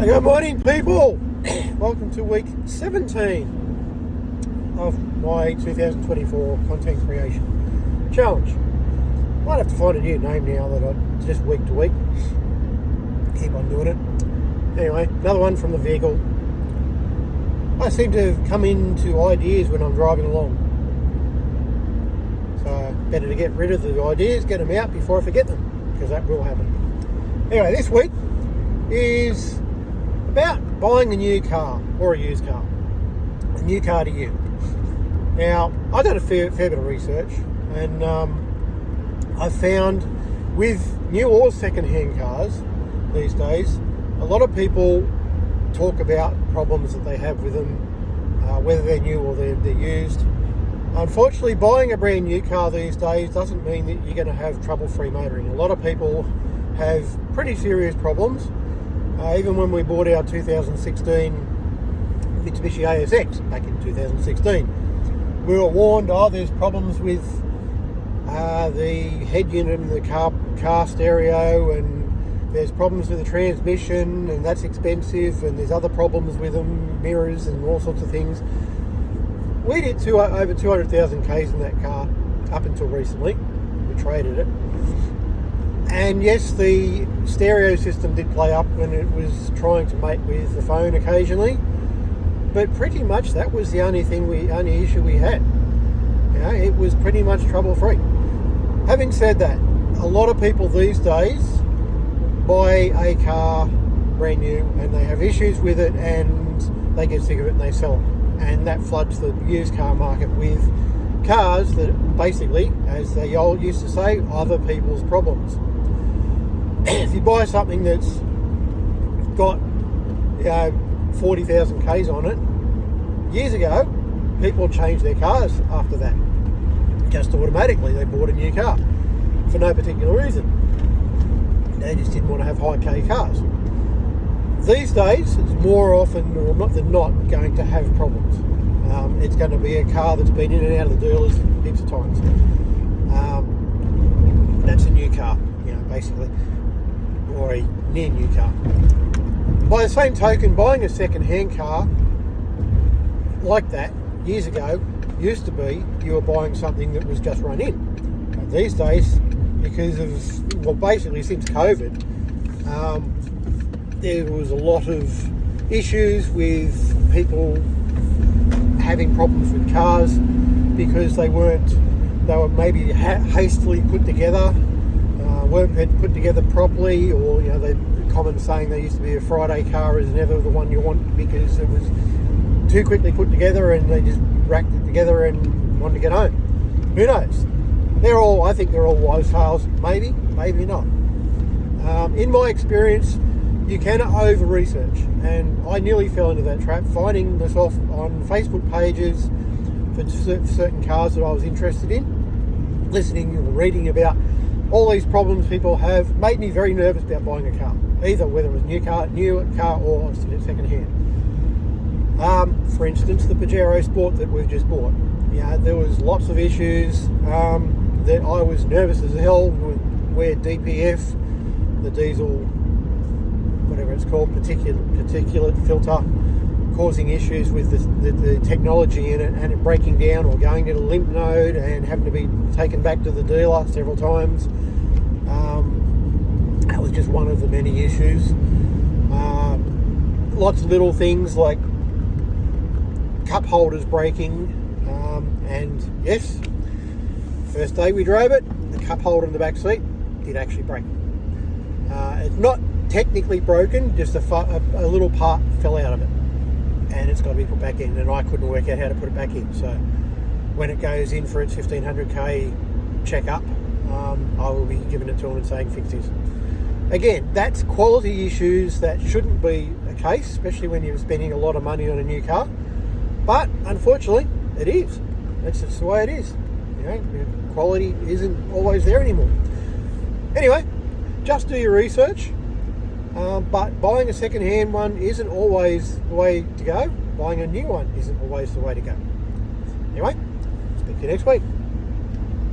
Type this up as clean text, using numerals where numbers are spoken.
Good morning, people. Welcome to week 17 of my 2024 content creation challenge. Might have to find a new name now that I just week to week. Keep on doing it. Anyway, another one from the vehicle. I seem to come into ideas when I'm driving along. So better to get rid of the ideas, get them out before I forget them, because that will happen. Anyway, this week is about buying a new car or a used car. A new car to you. Now, I've done a fair bit of research, and I've found with new or second-hand cars these days, a lot of people talk about problems that they have with them, whether they're new or they're used. Unfortunately, buying a brand new car these days doesn't mean that you're going to have trouble-free motoring. A lot of people have pretty serious problems. Even when we bought our 2016 Mitsubishi ASX back in 2016, we were warned, there's problems with the head unit in the car stereo, and there's problems with the transmission, and that's expensive, and there's other problems with them, mirrors and all sorts of things. We did over 200,000 Ks in that car up until recently. We traded it. And yes, the stereo system did play up when it was trying to mate with the phone occasionally, but pretty much that was the only issue we had. You know, it was pretty much trouble-free. Having said that, a lot of people these days buy a car brand new and they have issues with it and they get sick of it and they sell it. And that floods the used car market with cars that basically, as they all used to say, other people's problems. If you buy something that's got 40,000 Ks on it, years ago, people changed their cars after that. Just automatically, they bought a new car for no particular reason. They just didn't want to have high K cars. These days, it's more often than not going to have problems. It's going to be a car that's been in and out of the dealers heaps of times. That's a new car, basically. Or a near new car. By the same token, buying a second-hand car like that years ago used to be you were buying something that was just run in. These days, because of, basically since COVID, there was a lot of issues with people having problems with cars because they were maybe hastily put together, weren't put together properly, or the common saying there used to be a Friday car is never the one you want because it was too quickly put together and they just racked it together and wanted to get home. Who knows? I think they're all wives' tales. Maybe not. In my experience, you can over-research, and I nearly fell into that trap, finding myself on Facebook pages for certain cars that I was interested in, listening and reading about all these problems people have. Made me very nervous about buying a car, either whether it was a new car or second hand. For instance, the Pajero Sport that we've just bought. There was lots of issues that I was nervous as hell with, where DPF, the diesel, whatever it's called, particulate filter, causing issues with the technology in it, and it breaking down or going to the limp node and having to be taken back to the dealer several times. That was just one of the many issues. Lots of little things like cup holders breaking, and yes, first day we drove it, the cup holder in the back seat did actually break. It's not technically broken, just a little part fell out of it, and it's got to be put back in, and I couldn't work out how to put it back in. So when it goes in for its 1500k check-up, I will be giving it to them and saying fix this. Again, that's quality issues that shouldn't be a case, especially when you're spending a lot of money on a new car, but unfortunately it is. That's just the way it is. Quality isn't always there anymore. Anyway, just do your research. But buying a second-hand one isn't always the way to go. Buying a new one isn't always the way to go. Anyway, speak to you next week.